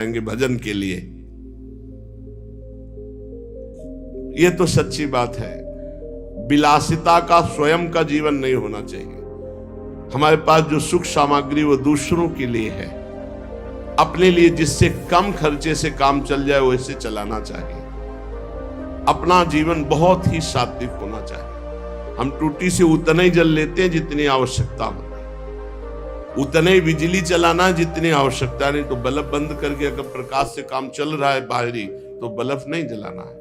भजन के लिए। ये तो सच्ची बात है। विलासिता का स्वयं का जीवन नहीं होना चाहिए। हमारे पास जो सुख सामग्री वो दूसरों के लिए है, अपने लिए जिससे कम खर्चे से काम चल जाए वैसे चलाना चाहिए। अपना जीवन बहुत ही सात्विक होना चाहिए। हम टूटी से उतना ही जल लेते हैं जितनी आवश्यकता होती है, उतने ही बिजली चलाना जितनी आवश्यकता। नहीं तो बल्ब बंद करके अगर प्रकाश से काम चल रहा है बाहरी तो बल्ब नहीं जलाना है।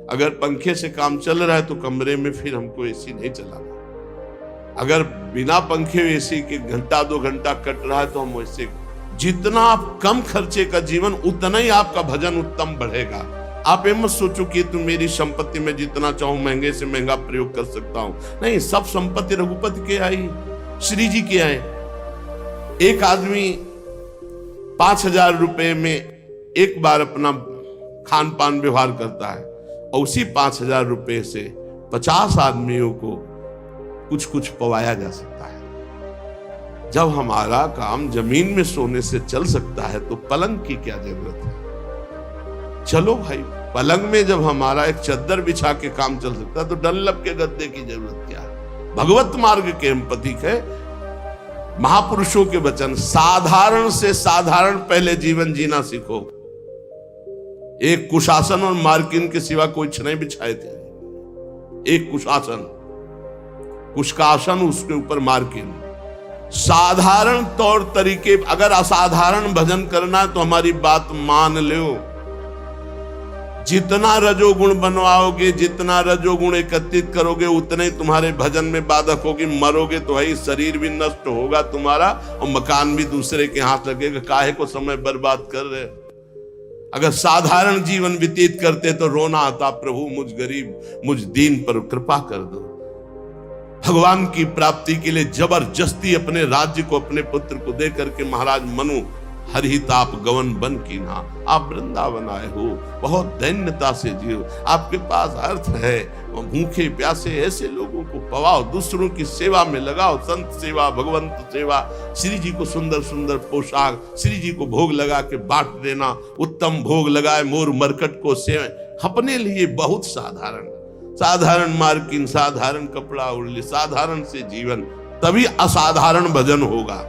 अगर पंखे से काम चल रहा है तो कमरे में फिर हमको एसी नहीं चलाना। अगर बिना पंखे एसी के घंटा 2 घंटा कट रहा है तो हम वैसे, जितना आप कम खर्चे का जीवन उतना ही आपका भजन उत्तम बढ़ेगा। आप ये मत सोचो कि तुम मेरी संपत्ति में जितना चाहूं महंगे से महंगा प्रयोग कर सकता हूं। नहीं, सब संपत्ति रघुपति के आई, श्री जी के आए। एक आदमी 5,000 रुपए में एक बार अपना खान पान व्यवहार करता है और उसी 5,000 रुपए से 50 आदमियों को कुछ कुछ पवाया जा सकता है। जब हमारा काम जमीन में सोने से चल सकता है तो पलंग की क्या जरूरत है। चलो भाई, पलंग में जब हमारा एक चद्दर बिछा के काम चल सकता है तो डनलप के गद्दे की जरूरत क्या है। भगवत मार्ग के हम प्रतीक है। महापुरुषों के वचन, साधारण से साधारण पहले जीवन जीना सीखो। एक कुशासन और मार्किन के सिवा कोई नहीं बिछाए थे। एक कुशासन, कुश का आसन, उसके ऊपर मार्किन। साधारण तौर तरीके, अगर असाधारण भजन करना है तो हमारी बात मान लो। जितना रजोगुण बनवाओगे, जितना रजोगुण एकत्रित करोगे, उतने ही तुम्हारे भजन में बाधक होगी। मरोगे तो भाई शरीर भी नष्ट होगा तुम्हारा और मकान भी दूसरे के हाथ लगेगा। काहे को समय बर्बाद कर रहे हो। अगर साधारण जीवन व्यतीत करते तो रोना आता, प्रभु मुझ गरीब, मुझ दीन पर कृपा कर दो। भगवान की प्राप्ति के लिए जबरदस्ती अपने राज्य को अपने पुत्र को दे करके महाराज मनु हरिताप गवन बन की ना, आप वृंदावन आए हो, बहुत दैन्यता से जियो। आपके पास अर्थ है, भूखे प्यासे ऐसे लोगों को पवाओ, दूसरों की सेवा में लगाओ। संत सेवा, भगवंत सेवा, श्री जी को सुंदर सुंदर पोशाक, श्री जी को भोग लगा के बांट देना। उत्तम भोग लगाए मोर मरकट को सेवा। अपने लिए बहुत साधारण, साधारण मार्किन, साधारण कपड़ा उड़ली, साधारण से जीवन, तभी असाधारण भजन होगा।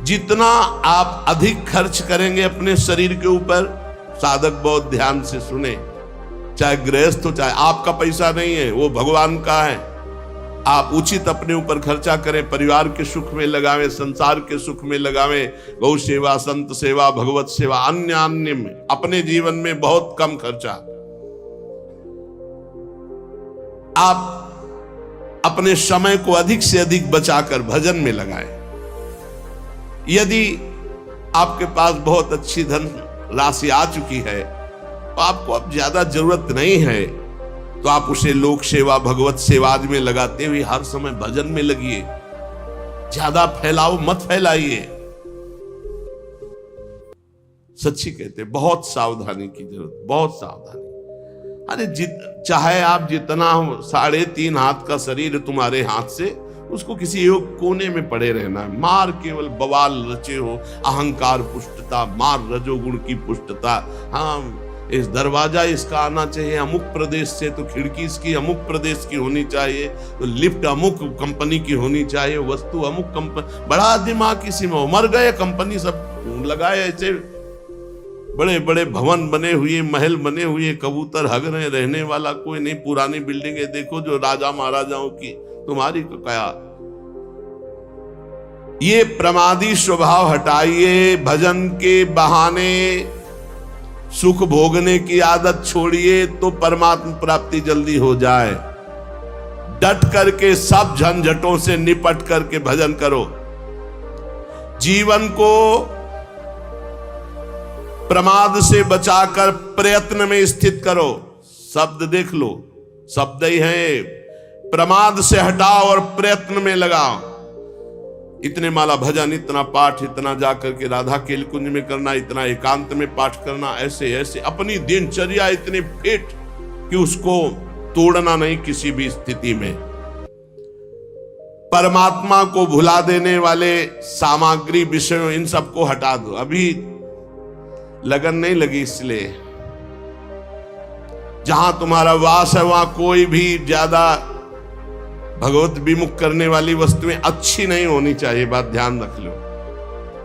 जितना आप अधिक खर्च करेंगे अपने शरीर के ऊपर, साधक बहुत ध्यान से सुने, चाहे गृहस्थ हो चाहे, आपका पैसा नहीं है, वो भगवान का है। आप उचित अपने ऊपर खर्चा करें, परिवार के सुख में लगावें, संसार के सुख में लगावें, गौ सेवा, संत सेवा, भगवत सेवा, अन्य अन्य में। अपने जीवन में बहुत कम खर्चा। आप अपने समय को अधिक से अधिक बचाकर भजन में लगाएं। यदि आपके पास बहुत अच्छी धन राशि आ चुकी है तो आपको अब ज्यादा जरूरत नहीं है, तो आप उसे लोक सेवा, भगवत सेवा आदि में लगाते हुए हर समय भजन में लगिए। ज्यादा फैलाओ मत फैलाइए। सच्ची कहते, बहुत सावधानी की जरूरत, बहुत सावधानी। अरे चाहे आप जितना 3.5 हाथ का शरीर तुम्हारे हाथ से, उसको किसी एक कोने में पड़े रहना है। मार केवल बवाल रचे हो, अहंकार पुष्टता, मार रजोगुण की पुष्टता। हाँ, इस दरवाजा इसका आना चाहिए अमुक प्रदेश से, तो खिड़की इसकी अमुक प्रदेश की होनी चाहिए, तो लिफ्ट अमुक कंपनी की होनी चाहिए, वस्तु अमुक कंपनी। बड़ा दिमाग किसी में मर गए, कंपनी सब लगाए ऐसे बड़े बड़े भवन बने हुए, महल बने हुए, कबूतर हग रहे, रहने वाला कोई नहीं। पुरानी बिल्डिंगें देखो जो राजा महाराजाओं की, तुम्हारी को क्या। ये प्रमादी स्वभाव हटाइए। भजन के बहाने सुख भोगने की आदत छोड़िए तो परमात्मा प्राप्ति जल्दी हो जाए। डट करके सब झंझटों से निपट करके भजन करो। जीवन को प्रमाद से बचाकर प्रयत्न में स्थित करो। शब्द देख लो, शब्द ही है। प्रमाद से हटाओ और प्रयत्न में लगाओ। इतने माला भजन, इतना पाठ, इतना जाकर के राधा केल कुंज में करना, इतना एकांत में पाठ करना, ऐसे ऐसे अपनी दिनचर्या इतनी फिट कि उसको तोड़ना नहीं किसी भी स्थिति में। परमात्मा को भुला देने वाले सामग्री विषयों इन सबको हटा दो। अभी लगन नहीं लगी, इसलिए जहां तुम्हारा वास है वहां कोई भी ज्यादा भगवत विमुख करने वाली वस्तुएं अच्छी नहीं होनी चाहिए। बात ध्यान रख लो।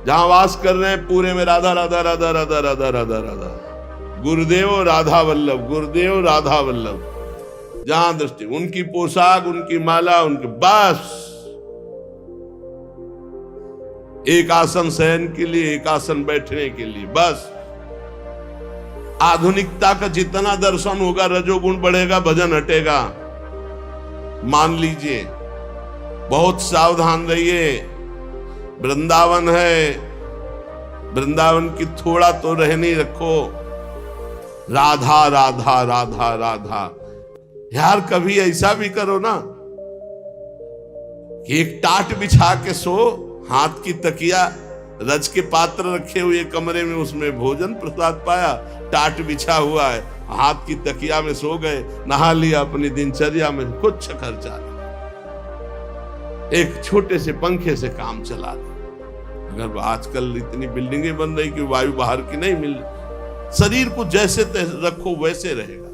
जहां वास कर रहे हैं पूरे में राधा राधा राधा राधा राधा राधा राधा, गुरुदेव राधा वल्लभ, गुरुदेव राधा वल्लभ। जहां दृष्टि उनकी पोशाक, उनकी माला, उनके बस एक आसन शयन के लिए, एक आसन बैठने के लिए, बस। आधुनिकता का जितना दर्शन होगा रजोगुण बढ़ेगा, भजन हटेगा। मान लीजिए, बहुत सावधान रहिए। वृंदावन है, वृंदावन की थोड़ा तो रहनी रखो। राधा राधा राधा राधा। यार कभी ऐसा भी करो ना कि एक टाट बिछा के सो, हाथ की तकिया, रज के पात्र रखे हुए कमरे में, उसमें भोजन प्रसाद पाया, टाट बिछा हुआ है, हाथ की तकिया में सो गए, नहा लिया, अपनी दिनचर्या में कुछ खर्चा नहीं, एक छोटे से पंखे से काम चला लिया। अगर आजकल इतनी बिल्डिंगें बन रही कि वायु बाहर की नहीं मिल रही। शरीर को जैसे रखो वैसे रहेगा।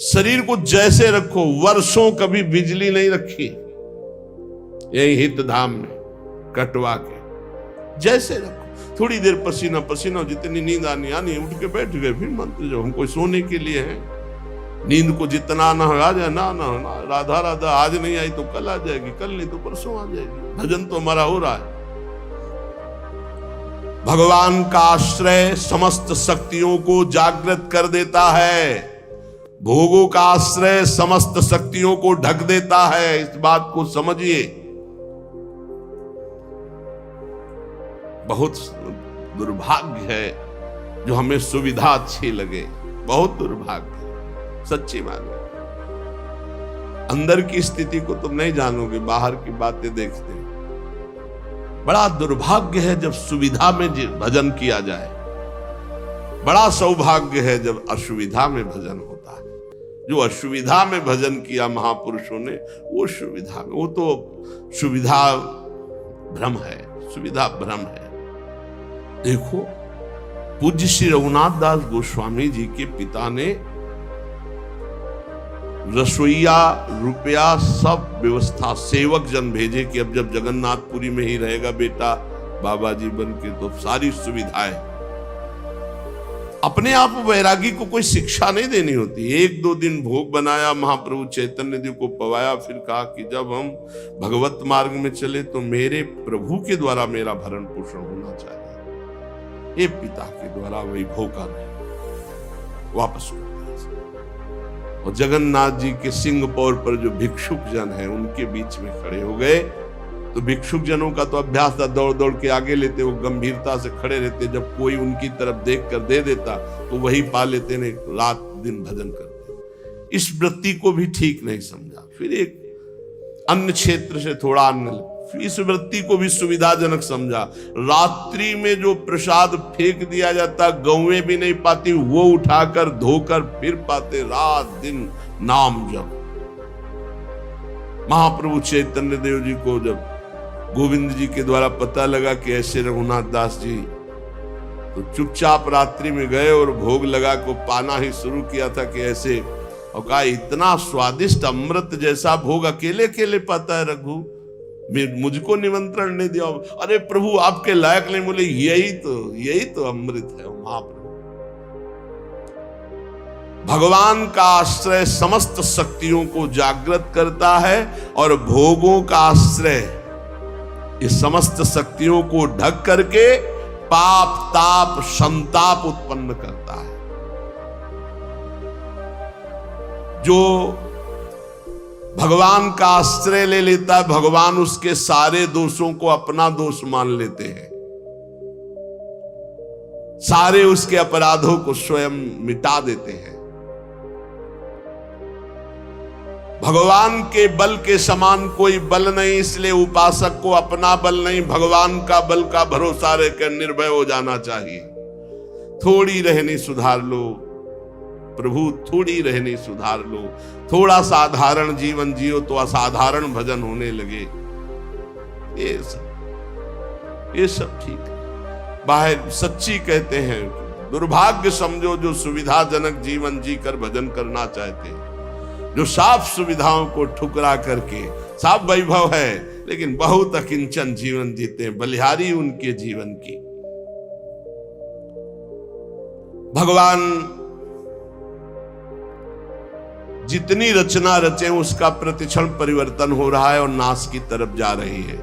शरीर को जैसे रखो। वर्षों कभी बिजली नहीं रखी यही हित धाम में कटवा के, जैसे रखो। थोड़ी देर पसीना पसीना, जितनी नींद आनी आनी, उठ के बैठ गए, फिर मंत्र जो हमको सोने के लिए है। नींद को जितना ना आ जाए ना राधा राधा, आज नहीं आई तो कल आ जाएगी, कल नहीं तो परसों आ जाएगी। भजन तो हमारा हो रहा है। भगवान का आश्रय समस्त शक्तियों को जागृत कर देता है। भोगों का आश्रय समस्त शक्तियों को ढक देता है। इस बात को समझिए। बहुत दुर्भाग्य है जो हमें सुविधा अच्छी लगे, बहुत दुर्भाग्य, सच्ची बात है। अंदर की स्थिति को तुम नहीं जानोगे, बाहर की बातें देखते। बड़ा दुर्भाग्य है जब सुविधा में भजन किया जाए, बड़ा सौभाग्य है जब असुविधा में भजन होता है। जो असुविधा में भजन किया महापुरुषों ने, वो सुविधा में, वो तो सुविधा भ्रम है, सुविधा भ्रम है। देखो, पूज्य श्री रघुनाथ दास गोस्वामी जी के पिता ने रसोईया, रुपया, सब व्यवस्था, सेवक जन भेजे कि अब जब जगन्नाथपुरी में ही रहेगा बेटा बाबा जी बन के, तो सारी सुविधाएं। अपने आप वैरागी को कोई शिक्षा नहीं देनी होती। 1-2 दिन भोग बनाया, महाप्रभु चैतन्य देव को पवाया, फिर कहा कि जब हम भगवत मार्ग में चले तो मेरे प्रभु के द्वारा मेरा भरण पोषण होना चाहिए, ये पिता के द्वारा वही भोगा नहीं। वापस कर दिया। और जगन्नाथ जी के सिंहपौर पर जो भिक्षुक जन है उनके बीच में खड़े हो गए। तो भिक्षुक जनों का तो अभ्यास था, दौड़ दौड़ के आगे लेते, वो गंभीरता से खड़े रहते। जब कोई उनकी तरफ देख कर दे देता तो वही पा लेते, ने रात दिन भजन करते। इस वृत्ति को भी ठीक नहीं समझा। फिर एक अन्य क्षेत्र से थोड़ा अन्य, इस वृत्ति को भी सुविधाजनक समझा। रात्रि में जो प्रसाद फेंक दिया जाता, गौएं भी नहीं पाती, वो उठाकर धोकर फिर पाते, रात दिन नाम जप। महाप्रभु चैतन्य देव जी को जब गोविंद जी के द्वारा पता लगा कि ऐसे रघुनाथ दास जी, तो चुपचाप रात्रि में गए और भोग लगा को पाना ही शुरू किया था कि ऐसे, और कहा इतना स्वादिष्ट अमृत जैसा भोग अकेले अकेले पाता है रघु, मुझको निमंत्रण नहीं दिया। अरे प्रभु आपके लायक नहीं। बोले यही तो अमृत है महाप्रभु। भगवान का आश्रय समस्त शक्तियों को जागृत करता है और भोगों का आश्रय इस समस्त शक्तियों को ढक करके पाप ताप संताप उत्पन्न करता है। जो भगवान का आश्रय ले लेता है, भगवान उसके सारे दोषों को अपना दोष मान लेते हैं, सारे उसके अपराधों को स्वयं मिटा देते हैं। भगवान के बल के समान कोई बल नहीं, इसलिए उपासक को अपना बल नहीं, भगवान का बल का भरोसा रहकर निर्भय हो जाना चाहिए। थोड़ी रहनी सुधार लो, प्रभु थोड़ी रहनी सुधार लो, थोड़ा साधारण जीवन जियो तो असाधारण भजन होने लगे। ये सब ठीक है। बाहर सच्ची कहते हैं, दुर्भाग्य समझो जो सुविधाजनक जीवन जीकर भजन करना चाहते हैं, जो साफ सुविधाओं को ठुकरा करके, साफ वैभव है लेकिन बहुत अकिंचन जीवन जीते हैं, बलिहारी उनके जीवन की। भगवान जितनी रचना रचे उसका प्रतिक्षण परिवर्तन हो रहा है और नाश की तरफ जा रही है।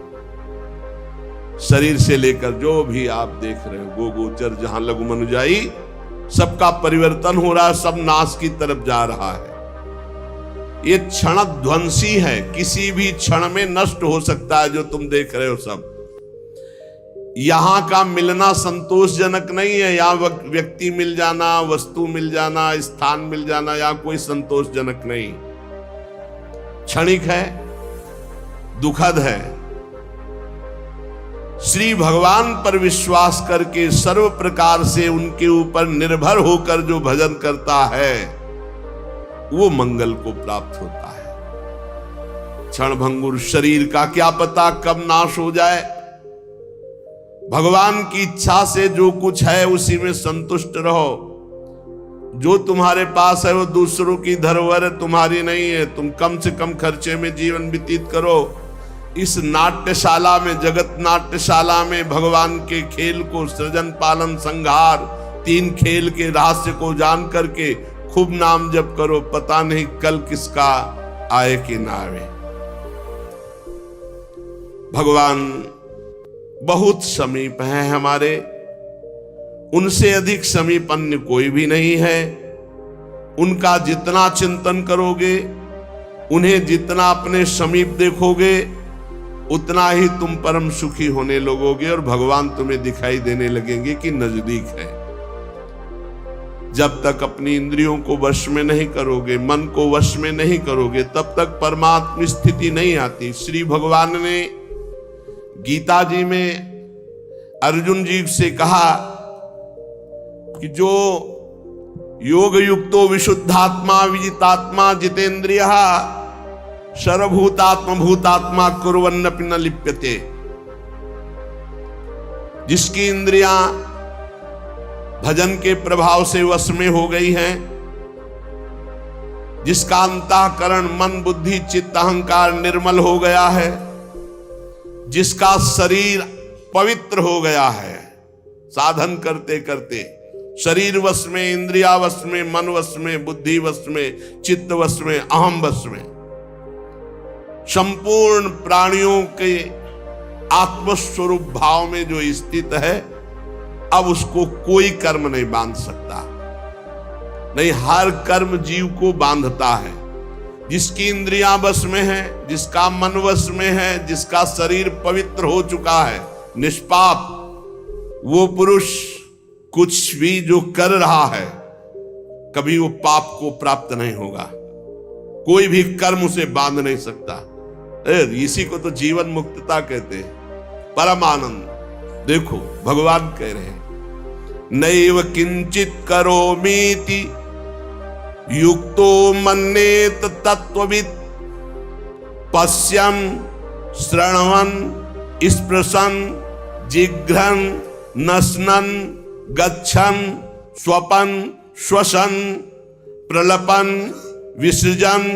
शरीर से लेकर जो भी आप देख रहे हो, गोचर जहां लघु मनुजाई, सबका परिवर्तन हो रहा है, सब नाश की तरफ जा रहा है। ये क्षण ध्वंसी है, किसी भी क्षण में नष्ट हो सकता है। जो तुम देख रहे हो सब, यहां का मिलना संतोषजनक नहीं है। यहां व्यक्ति मिल जाना, वस्तु मिल जाना, स्थान मिल जाना, या कोई संतोषजनक नहीं, क्षणिक है, दुखद है। श्री भगवान पर विश्वास करके सर्व प्रकार से उनके ऊपर निर्भर होकर जो भजन करता है वो मंगल को प्राप्त होता है। क्षणभंगुर शरीर का क्या पता कब नाश हो जाए। भगवान की इच्छा से जो कुछ है उसी में संतुष्ट रहो। जो तुम्हारे पास है वो दूसरों की धरोहर है, तुम्हारी नहीं है। तुम कम से कम खर्चे में जीवन व्यतीत करो। इस नाट्यशाला में, जगत नाट्यशाला में भगवान के खेल को, सृजन पालन संहार, 3 खेल के रहस्य को जान करके खूब नाम जप करो। पता नहीं कल किसका आए कि ना आए। भगवान बहुत समीप है हमारे, उनसे अधिक समीप अन्य कोई भी नहीं है। उनका जितना चिंतन करोगे, उन्हें जितना अपने समीप देखोगे, उतना ही तुम परम सुखी होने लगोगे और भगवान तुम्हें दिखाई देने लगेंगे कि नजदीक है। जब तक अपनी इंद्रियों को वश में नहीं करोगे, मन को वश में नहीं करोगे, तब तक परमात्म स्थिति नहीं आती। श्री भगवान ने गीता जी में अर्जुन जी से कहा कि जो योग युक्तो विशुद्धात्मा विजितात्मा जितेंद्रिय सर्वभूतात्म भूतात्मा कुर्वन्नपि न लिप्यते, जिसकी इंद्रियां भजन के प्रभाव से वश में हो गई हैं, जिसका अंतःकरण मन बुद्धि चित्त अहंकार निर्मल हो गया है, जिसका शरीर पवित्र हो गया है, साधन करते करते शरीर वश में, इंद्रिया वश में, मन वश में, बुद्धि वश में, चित्त वश में, अहम वश में, संपूर्ण प्राणियों के आत्मस्वरूप भाव में जो स्थित है, अब उसको कोई कर्म नहीं बांध सकता। नहीं, हर कर्म जीव को बांधता है। जिसकी इंद्रियां वश में है, जिसका मन वश में है, जिसका शरीर पवित्र हो चुका है, निष्पाप, वो पुरुष कुछ भी जो कर रहा है कभी वो पाप को प्राप्त नहीं होगा। कोई भी कर्म उसे बांध नहीं सकता। इसी को तो जीवन मुक्तता कहते हैं, परम आनंद। देखो भगवान कह रहे हैं, नैव किंचित करोमीति युक्तो मन्येत तत्त्ववित्, पश्यन् श्रृण्वन् स्पृशन् जिघ्रन् नश्नन् गच्छन् स्वपन् श्वसन् प्रलपन् विसृजन्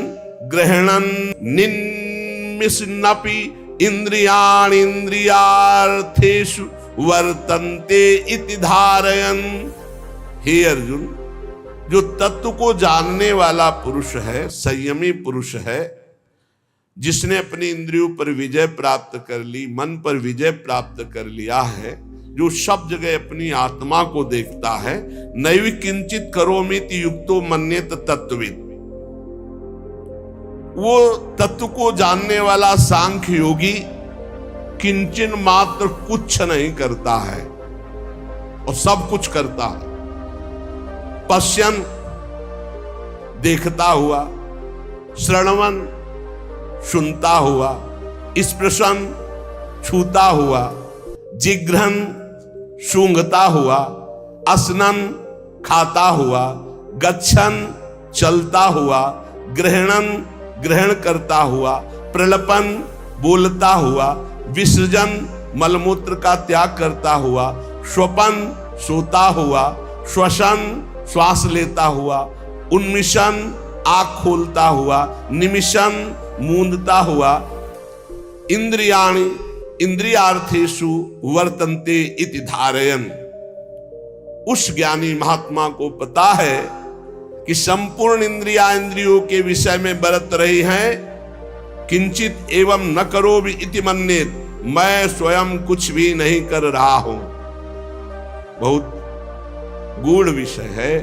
गृह्णन् निन्मिषन्नपि इंद्रियाणि इंद्रियार्थेषु वर्तन्ते इति धारयन्। हे अर्जुन, जो तत्व को जानने वाला पुरुष है, संयमी पुरुष है, जिसने अपनी इंद्रियों पर विजय प्राप्त कर ली, मन पर विजय प्राप्त कर लिया है, जो सब जगह अपनी आत्मा को देखता है, नैव किंचित करोमीति युक्तो मन्येत तत्त्ववित्, वो तत्व को जानने वाला सांख्य योगी किंचन मात्र कुछ नहीं करता है और सब कुछ करता है। पश्यन देखता हुआ, श्रवण सुनता हुआ, स्पृशन छूता हुआ, जिघ्रन सूंघता हुआ, असनन खाता हुआ, गच्छन चलता हुआ, ग्रहणन ग्रहण करता हुआ, प्रलपन बोलता हुआ, विसर्जन मलमूत्र का त्याग करता हुआ, स्वपन सोता हुआ, श्वसन श्वास लेता हुआ, उन्मिशन आंख खोलता हुआ, निमिशन मूंदता हुआ, इंद्रियाणि इंद्रियार्थेषु वर्तन्ते इति धारयन्। उस ज्ञानी महात्मा को पता है कि संपूर्ण इंद्रियों के विषय में बरत रही हैं, किंचित एवं न करो भी इति मन्येत, मैं स्वयं कुछ भी नहीं कर रहा हूं। बहुत गूढ़ विषय है।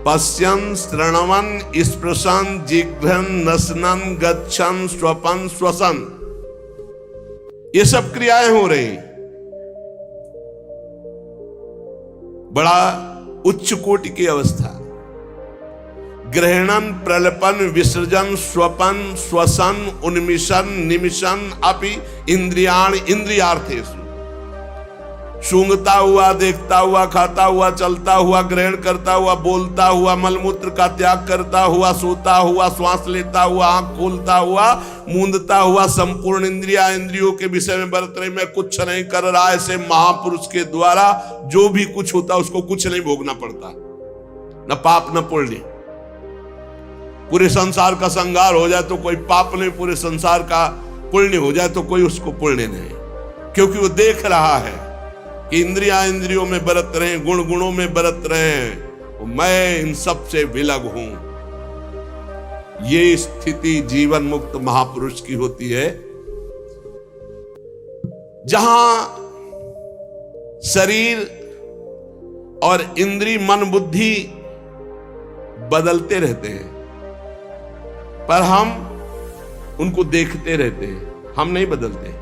पश्यन श्रवण स्पृशन जिघ्रन नसनन गच्छन स्वपन श्वसन, ये सब क्रियाएं हो रही, बड़ा उच्च कोटि की अवस्था। ग्रहणन प्रलपन विसर्जन स्वपन श्वसन उन्मिशन निमिशन अपि इंद्रियाण इंद्रियार्थेषु, सूंघता हुआ, देखता हुआ, खाता हुआ, चलता हुआ, ग्रहण करता हुआ, बोलता हुआ, मलमूत्र का त्याग करता हुआ, सोता हुआ, श्वास लेता हुआ, आंख खोलता हुआ, मूंदता हुआ, संपूर्ण इंद्रियों के विषय में बरत रही, मैं कुछ नहीं कर रहा। ऐसे महापुरुष के द्वारा जो भी कुछ होता उसको कुछ नहीं भोगना पड़ता, न पाप न पुण्य। पूरे संसार का संहार हो जाए तो कोई पाप नहीं, पूरे संसार का पुण्य हो जाए तो कोई उसको पुण्य नहीं, क्योंकि वो देख रहा है कि इंद्रियों में बरत रहे, गुण गुणों में बरत रहे हैं, मैं इन सब से विलग हूं। ये स्थिति जीवन मुक्त महापुरुष की होती है, जहां शरीर और इंद्रिय मन बुद्धि बदलते रहते हैं, पर हम उनको देखते रहते हैं, हम नहीं बदलते।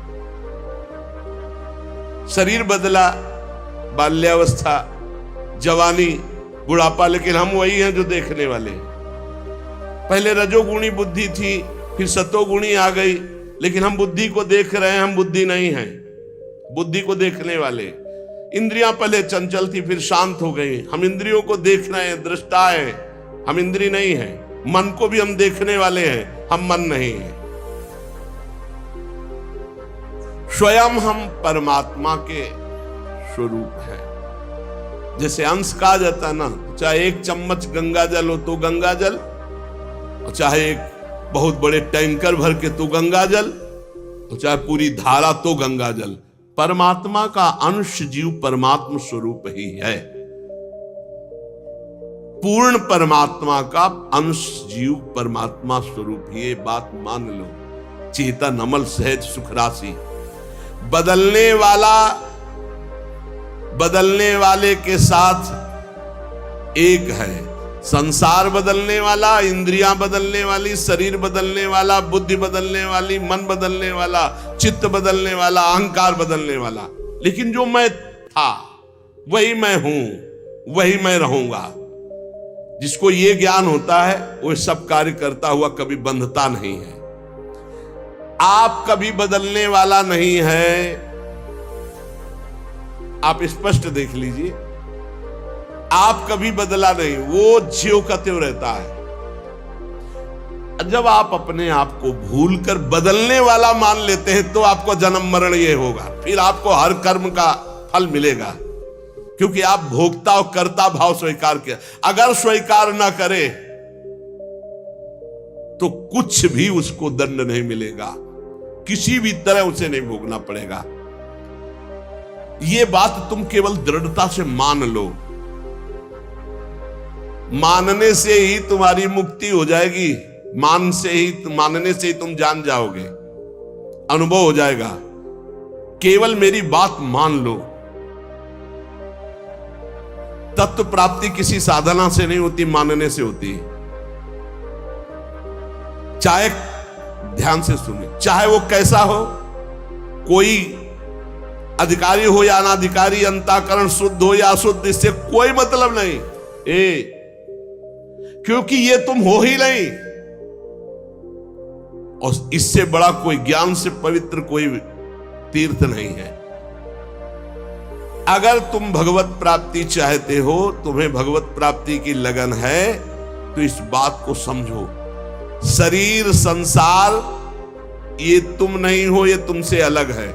शरीर बदला, बाल्यावस्था, जवानी, बुढ़ापा, लेकिन हम वही हैं जो देखने वाले हैं। पहले रजोगुणी बुद्धि थी, फिर सतोगुणी आ गई, लेकिन हम बुद्धि को देख रहे हैं, हम बुद्धि नहीं हैं, बुद्धि को देखने वाले। इंद्रियां पहले चंचल थी, फिर शांत हो गई, हम इंद्रियों को देख रहे हैं, दृष्टा है, हम इंद्रिय नहीं हैं। मन को भी हम देखने वाले हैं, हम मन नहीं हैं। स्वयं हम परमात्मा के स्वरूप हैं। जैसे अंश कहा जाता है ना, चाहे एक चम्मच गंगा जल हो तो गंगा जल, और चाहे एक बहुत बड़े टैंकर भर के तो गंगा जल, और चाहे पूरी धारा तो गंगा जल। परमात्मा का अंश जीव परमात्मा स्वरूप ही है। पूर्ण परमात्मा का अंश जीव परमात्मा स्वरूप ही, ये बात मान लो। चेतन अमल सहज सुख राशि, बदलने वाले के साथ एक है। संसार बदलने वाला, इंद्रियां बदलने वाली, शरीर बदलने वाला, बुद्धि बदलने वाली, मन बदलने वाला, चित्त बदलने वाला, अहंकार बदलने वाला, लेकिन जो मैं था वही मैं हूं, वही मैं रहूंगा। जिसको ये ज्ञान होता है वो सब कार्य करता हुआ कभी बंधता नहीं है। आप कभी बदलने वाला नहीं है, आप स्पष्ट देख लीजिए, आप कभी बदला नहीं, वो ज्यों का त्यों रहता है। जब आप अपने आप को भूलकर बदलने वाला मान लेते हैं तो आपको जन्म मरण ये होगा, फिर आपको हर कर्म का फल मिलेगा, क्योंकि आप भोक्ता और कर्ता भाव स्वीकार किया। अगर स्वीकार ना करे तो कुछ भी उसको दंड नहीं मिलेगा, किसी भी तरह उसे नहीं भोगना पड़ेगा। यह बात तुम केवल दृढ़ता से मान लो, मानने से ही तुम्हारी मुक्ति हो जाएगी, मानने से ही तुम जान जाओगे, अनुभव हो जाएगा। केवल मेरी बात मान लो। तत्व प्राप्ति किसी साधना से नहीं होती, मानने से होती है। चाहे ध्यान से सुने, चाहे वो कैसा हो, कोई अधिकारी हो या अनाधिकारी, अंतःकरण शुद्ध हो या अशुद्ध, इससे कोई मतलब नहीं, क्योंकि ये तुम हो ही नहीं। और इससे बड़ा कोई ज्ञान से पवित्र कोई तीर्थ नहीं है। अगर तुम भगवत प्राप्ति चाहते हो, तुम्हें भगवत प्राप्ति की लगन है, तो इस बात को समझो, शरीर संसार ये तुम नहीं हो, ये तुमसे अलग है।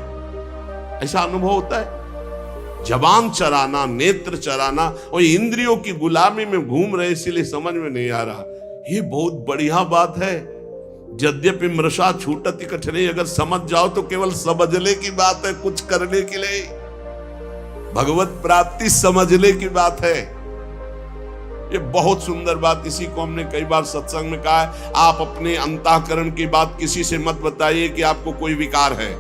ऐसा अनुभव होता है। जबान चराना, नेत्र चराना और इंद्रियों की गुलामी में घूम रहे, इसीलिए समझ में नहीं आ रहा। ये बहुत बढ़िया बात है। यद्यपि मृषा छूटति कठिनाई, अगर समझ जाओ तो केवल समझने की बात है, कुछ करने की नहीं। भगवत प्राप्ति समझने की बात है। ये बहुत सुंदर बात, इसी को हमने कई बार सत्संग में कहा है। आप अपने अंतःकरण की बात किसी से मत बताइए कि आपको कोई विकार है।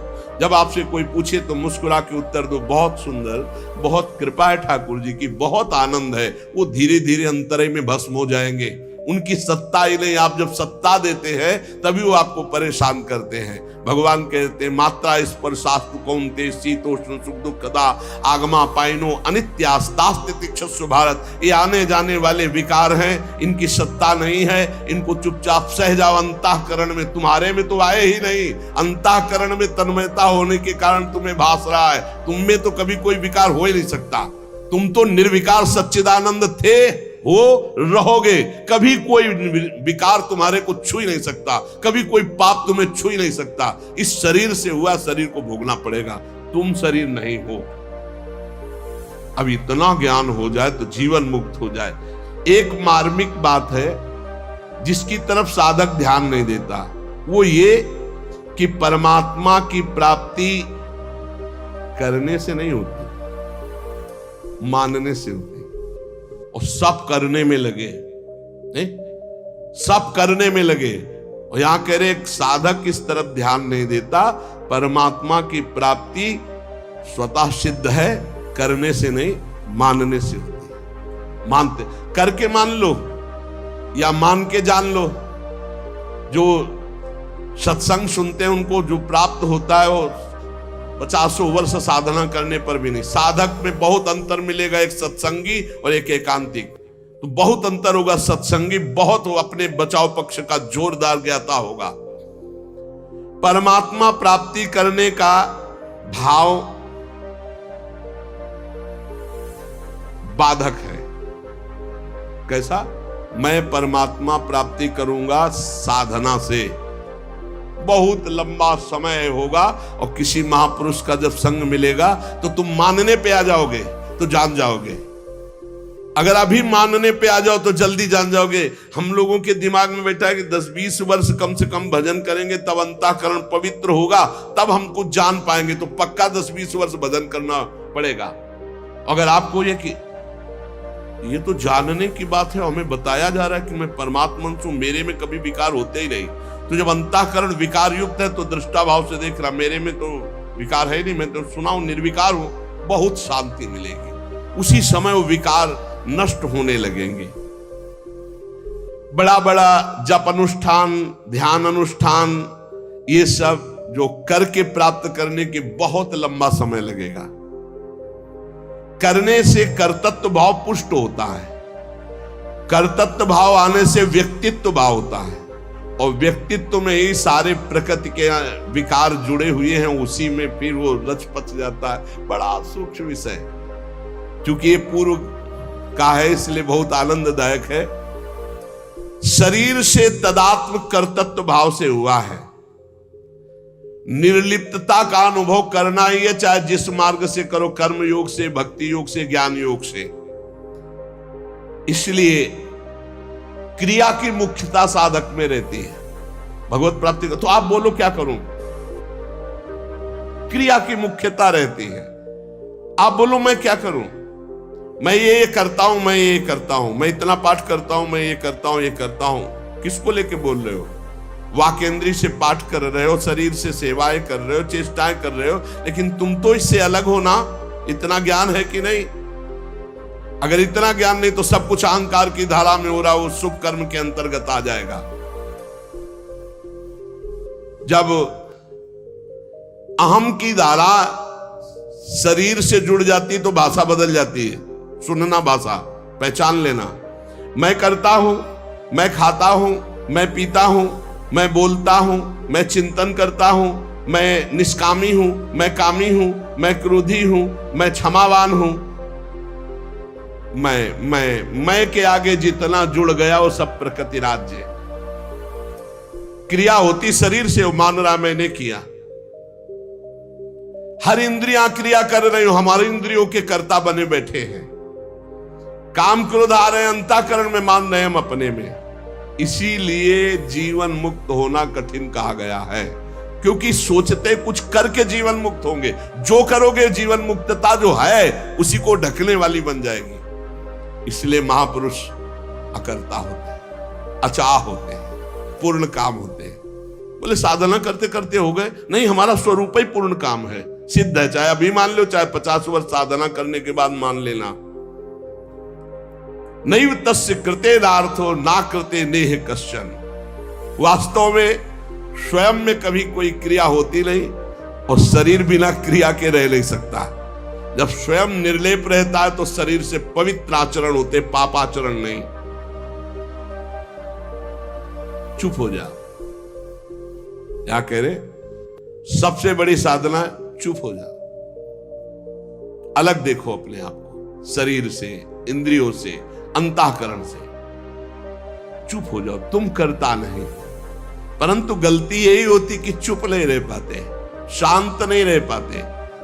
जब आपसे कोई पूछे तो मुस्कुरा के उत्तर दो, बहुत सुंदर, बहुत कृपा है ठाकुर जी की, बहुत आनंद है। वो धीरे धीरे अंतरे में भस्म हो जाएंगे। उनकी सत्ता ही नहीं, आप जब सत्ता देते हैं तभी वो आपको परेशान करते हैं। भगवान कहते हैं मात्रा स्पर्शास्तु कौन्तेय शीतोष्ण सुख दुखदा आगमा पाइनो अनित्यास्तास्ति तिक्षस्व भारत। ये आने जाने वाले विकार हैं, इनकी सत्ता नहीं है। इनको चुपचाप सह जाओ अंतःकरण में। तुम्हारे में तो आए ही नहीं, अंतःकरण में तन्मयता होने के कारण तुम्हें भास रहा है। तुम में तो कभी कोई विकार हो ही नहीं सकता। तुम तो निर्विकार सच्चिदानंद थे, हो रहोगे। कभी कोई विकार तुम्हारे को छू ही नहीं सकता, कभी कोई पाप तुम्हें छू ही नहीं सकता। इस शरीर से हुआ, शरीर को भोगना पड़ेगा। तुम शरीर नहीं हो। अब इतना ज्ञान हो जाए तो जीवन मुक्त हो जाए। एक मार्मिक बात है जिसकी तरफ साधक ध्यान नहीं देता, वो ये कि परमात्मा की प्राप्ति करने से नहीं होती, मानने से होती। और सब करने में लगे, नहीं? सब करने में लगे। और यहां कह रहे एक साधक इस तरफ ध्यान नहीं देता। परमात्मा की प्राप्ति स्वतः सिद्ध है, करने से नहीं, मानने से होती है। मानते करके मान लो या मान के जान लो। जो सत्संग सुनते हैं उनको जो प्राप्त होता है वो 50 वर्ष साधना करने पर भी नहीं। साधक में बहुत अंतर मिलेगा, एक सत्संगी और एक एकांतिक। तो बहुत अंतर होगा। सत्संगी बहुत हो, अपने बचाव पक्ष का जोरदार ज्ञाता होगा। परमात्मा प्राप्ति करने का भाव बाधक है। कैसा? मैं परमात्मा प्राप्ति करूंगा साधना से, बहुत लंबा समय होगा और किसी महापुरुष का जब संग मिलेगा तो तुम मानने पे आ जाओगे तो जान जाओगे। अगर अभी मानने पे आ जाओ तो जल्दी जान जाओगे। हम लोगों के दिमाग में बैठा है कि 10-20 वर्ष कम से कम भजन करेंगे तब अंतःकरण पवित्र होगा, तब हम कुछ जान पाएंगे। तो पक्का 10-20 वर्ष भजन करना पड़ेगा। अगर आपको ये तो जानने की बात है, हमें बताया जा रहा है कि मैं परमात्मा हूं, मेरे में कभी विकार होते ही नहीं। तो जब अंतःकरण विकार युक्त है तो दृष्टा भाव से देख रहा, मेरे में तो विकार है नहीं, मैं तो सुना हूं, निर्विकार हूं, बहुत शांति मिलेगी। उसी समय वो विकार नष्ट होने लगेंगे। बड़ा बड़ा जप अनुष्ठान, ध्यान अनुष्ठान, ये सब जो करके प्राप्त करने के बहुत लंबा समय लगेगा। करने से कर्तृत्व भाव पुष्ट होता है, कर्तृत्व भाव आने से व्यक्तित्व भाव होता है, और व्यक्तित्व में ही सारे प्रकृति के विकार जुड़े हुए हैं, उसी में फिर वो रच पच जाता है। बड़ा सूक्ष्म विषय, क्योंकि ये पूर्व का है इसलिए बहुत आनंददायक है। शरीर से तदात्म कर्तृत्व भाव से हुआ है। निर्लिप्तता का अनुभव करना ही है, चाहे जिस मार्ग से करो, कर्म योग से, भक्ति योग से, ज्ञान योग से। इसलिए क्रिया की मुख्यता साधक में रहती है भगवत प्राप्ति का। तो आप बोलो क्या करूं? क्रिया की मुख्यता रहती है। आप बोलो मैं क्या करूं? मैं ये करता हूं, मैं ये करता हूं, मैं इतना पाठ करता हूं, मैं ये करता हूं, ये करता हूं। किसको लेके बोल रहे हो? वाकेंद्री से पाठ कर रहे हो, शरीर से सेवाएं कर रहे हो, चेष्टाएं कर रहे हो, लेकिन तुम तो इससे अलग हो ना। इतना ज्ञान है कि नहीं? अगर इतना ज्ञान नहीं तो सब कुछ अहंकार की धारा में हो रहा, वो शुभ कर्म के अंतर्गत आ जाएगा। जब अहम की धारा शरीर से जुड़ जाती तो भाषा बदल जाती है। सुनना भाषा, पहचान लेना। मैं करता हूं, मैं खाता हूं, मैं पीता हूं, मैं बोलता हूं, मैं चिंतन करता हूं, मैं निष्कामी हूं, मैं कामी हूं, मैं क्रोधी हूं, मैं क्षमावान हूं। मैं के आगे जितना जुड़ गया वो सब प्रकृति राज्य। क्रिया होती शरीर से, वो मान रहा मैंने किया। हर इंद्रियां क्रिया कर रही हो, हमारे इंद्रियों के कर्ता बने बैठे हैं। काम क्रोध आ रहे हैं, अंतःकरण में मान रहे हम अपने में। इसीलिए जीवन मुक्त होना कठिन कहा गया है, क्योंकि सोचते कुछ करके जीवन मुक्त होंगे। जो करोगे जीवन मुक्तता जो है उसी को ढकने वाली बन जाएगी। इसलिए महापुरुष अकर्ता होते हैं, अचाह होते हैं, पूर्ण काम होते हैं। बोले साधना करते करते हो गए? नहीं, हमारा स्वरूप ही पूर्ण काम है, सिद्ध है। चाहे अभी मान लो, चाहे 50 वर्ष साधना करने के बाद मान लेना। नैव तस्य कृतेदार्थो ना कृते नेह कश्चन। वास्तव में स्वयं में कभी कोई क्रिया होती नहीं, और शरीर बिना क्रिया के रह नहीं सकता। जब स्वयं निर्लेप रहता है तो शरीर से पवित्र आचरण होते, पापाचरण नहीं। चुप हो जा। क्या कह रहे? सबसे बड़ी साधना है चुप हो जा, अलग देखो अपने आप को, शरीर से, इंद्रियों से, अंतःकरण से। चुप हो जाओ। तुम करता नहीं, परंतु गलती यही होती कि चुप नहीं रह पाते, शांत नहीं रह पाते,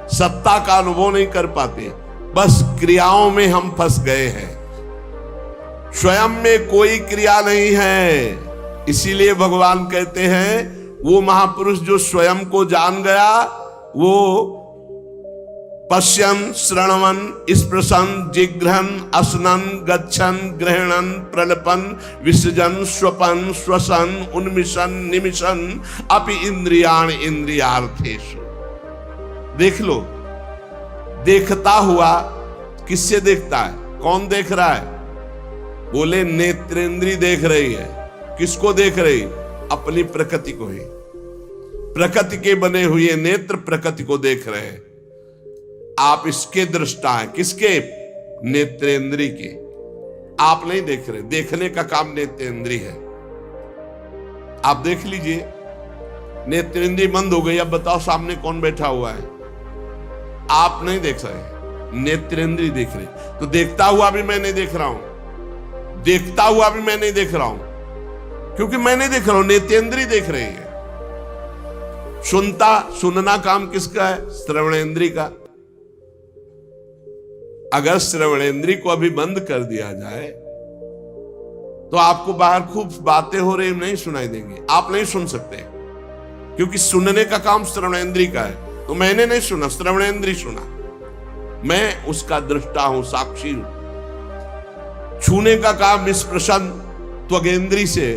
सत्ता का अनुभव नहीं कर पाते। बस क्रियाओं में हम फंस गए हैं, स्वयं में कोई क्रिया नहीं है। इसीलिए भगवान कहते हैं वो महापुरुष जो स्वयं को जान गया, वो पश्यन, श्रणवन, स्पृशन, जिघ्रन, असनन, गच्छन, ग्रहणन, प्रलपन, विसर्जन, स्वपन, श्वसन, उन्मिशन, निमिशन, अपि इंद्रियाण इंद्रियार्थेषु। देख लो, देखता हुआ किससे देखता है? कौन देख रहा है? बोले नेत्रेंद्री देख रही है। किसको देख रही? अपनी प्रकृति को ही। प्रकृति के बने हुए नेत्र प्रकृति को देख रहे हैं। आप इसके दृष्टा हैं। किसके? नेत्रेंद्री के। आप नहीं देख रहे। देखने का काम नेत्रेंद्री है। आप देख लीजिए, नेत्रेंद्री बंद हो गई। अब बताओ सामने कौन बैठा हुआ है? आप नहीं देख रहे, नेत्रेंद्री देख रही। तो देखता हुआ भी मैं नहीं देख रहा हूं, देखता हुआ भी मैं नहीं देख रहा हूं, क्योंकि मैं नहीं देख रहा हूं, नेत्रेंद्री देख रही है। सुनना काम किसका है? श्रवणेंद्री का। अगर श्रवणेंद्री को अभी बंद कर दिया जाए तो आपको बाहर खूब बातें हो रही नहीं सुनाई देंगी, आप नहीं सुन सकते, क्योंकि सुनने का काम श्रवणेंद्री का है। तो मैंने नहीं सुना, श्रवणेंद्री सुना। मैं उसका दृष्टा हूं, साक्षी हूं। छूने का काम स्पर्शन त्वगेंद्री से,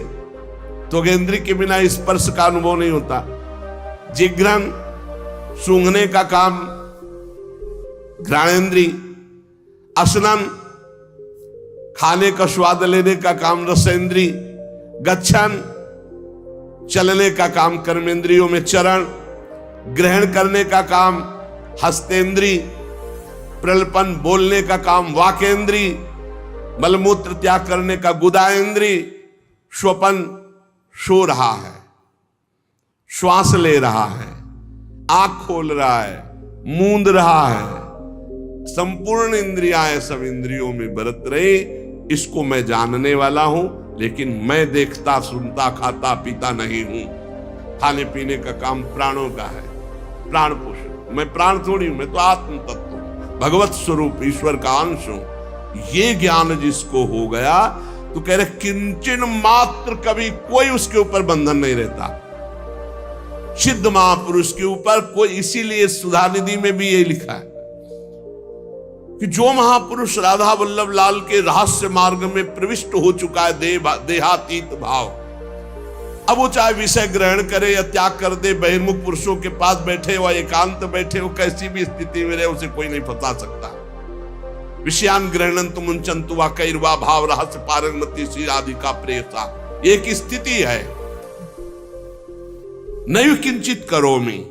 त्वगेंद्री के बिना स्पर्श का अनुभव नहीं होता। जिघ्रन, सूंघने का काम घ्राणेंद्री। असनन, खाने का स्वाद लेने का काम रसेंद्री। गच्छन, चलने का काम कर्मेंद्रियों में चरण। ग्रहण करने का काम हस्तेंद्री। प्रलपन, बोलने का काम वाकेंद्री। मलमूत्र त्याग करने का गुदाएंद्री। स्वपन, सो रहा है, श्वास ले रहा है, आंख खोल रहा है, मूंद रहा है। संपूर्ण इंद्रियां सब इंद्रियों में बरत रही। इसको मैं जानने वाला हूं, लेकिन मैं देखता, सुनता, खाता, पीता नहीं हूं। खाने पीने का काम प्राणों का है, प्राण पोषण। मैं प्राण थोड़ी हूं, मैं तो आत्म तत्व हूं, भगवत स्वरूप, ईश्वर का अंश हूं। ये ज्ञान जिसको हो गया तो कह रहे किंचन मात्र कभी कोई उसके ऊपर बंधन नहीं रहता। सिद्ध महापुरुष के ऊपर कोई, इसीलिए सुधानिधि में भी ये लिखा है कि जो महापुरुष राधा वल्लभ लाल के रहस्य मार्ग में प्रविष्ट हो चुका है, देहातीत भाव, अब वो चाहे विषय ग्रहण करे या त्याग कर दे, बहिर्मुख पुरुषों के पास बैठे हो, एकांत बैठे हो, कैसी भी स्थिति में रहे, उसे कोई नहीं फंसा सकता। विषयान ग्रहणंतु मुंचन्तु वा कैर्वा भाव रहस्य पारंगमति श्री राधिका प्रेयसा। एक स्थिति है, नैव किंचित करोमि।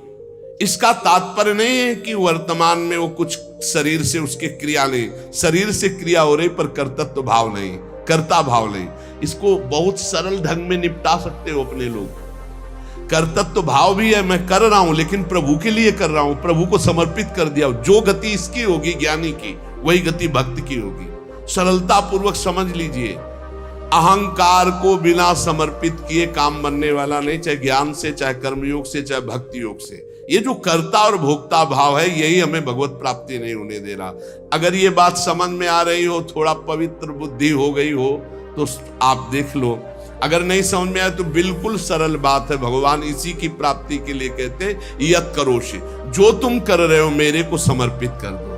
इसका तात्पर्य नहीं है कि वर्तमान में वो कुछ शरीर से उसके क्रिया नहीं, शरीर से क्रिया हो रही पर कर्तृत्व भाव नहीं, कर्ता भाव नहीं। इसको बहुत सरल ढंग में निपटा सकते हो अपने लोग। कर्तृत्व भाव भी है, मैं कर रहा हूं लेकिन प्रभु के लिए कर रहा हूं, प्रभु को समर्पित कर दिया। जो गति इसकी होगी ज्ञानी की, वही गति भक्त की होगी। सरलता पूर्वक समझ लीजिए, अहंकार को बिना समर्पित किए काम बनने वाला नहीं, चाहे ज्ञान से, चाहे कर्मयोग से, चाहे भक्ति योग से। ये जो कर्ता और भोक्ता भाव है, यही हमें भगवत प्राप्ति नहीं होने दे रहा। अगर ये बात समझ में आ रही हो, थोड़ा पवित्र बुद्धि हो गई हो, तो आप देख लो। अगर नहीं समझ में आए तो बिल्कुल सरल बात है, भगवान इसी की प्राप्ति के लिए कहते यत करोषि, जो तुम कर रहे हो मेरे को समर्पित कर दो।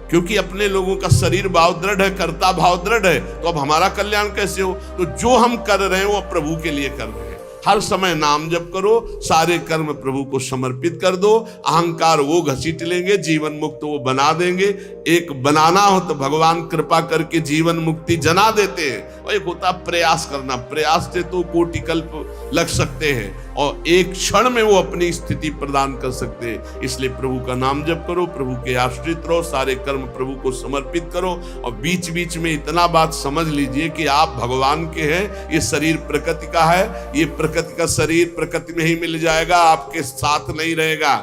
क्योंकि अपने लोगों का शरीर भाव दृढ़ है, कर्ता भाव दृढ़ है, तो अब हमारा कल्याण कैसे हो? तो जो हम कर रहे हैं वो प्रभु के लिए कर रहे हैं। हर समय नाम जप करो, सारे कर्म प्रभु को समर्पित कर दो। अहंकार वो घसीट लेंगे, जीवन मुक्त वो बना देंगे। एक बनाना हो तो भगवान कृपा करके जीवन मुक्ति जना देते हैं, और एक होता प्रयास करना। प्रयास से तो कोटि कल्प लग सकते हैं, और एक क्षण में वो अपनी स्थिति प्रदान कर सकते हैं। इसलिए प्रभु का नाम जप करो, प्रभु के आश्रित रहो, सारे कर्म प्रभु को समर्पित करो। और बीच बीच में इतना बात समझ लीजिए कि आप भगवान के हैं, ये शरीर प्रकृति का है, ये प्रकृति का शरीर प्रकृति में ही मिल जाएगा, आपके साथ नहीं रहेगा।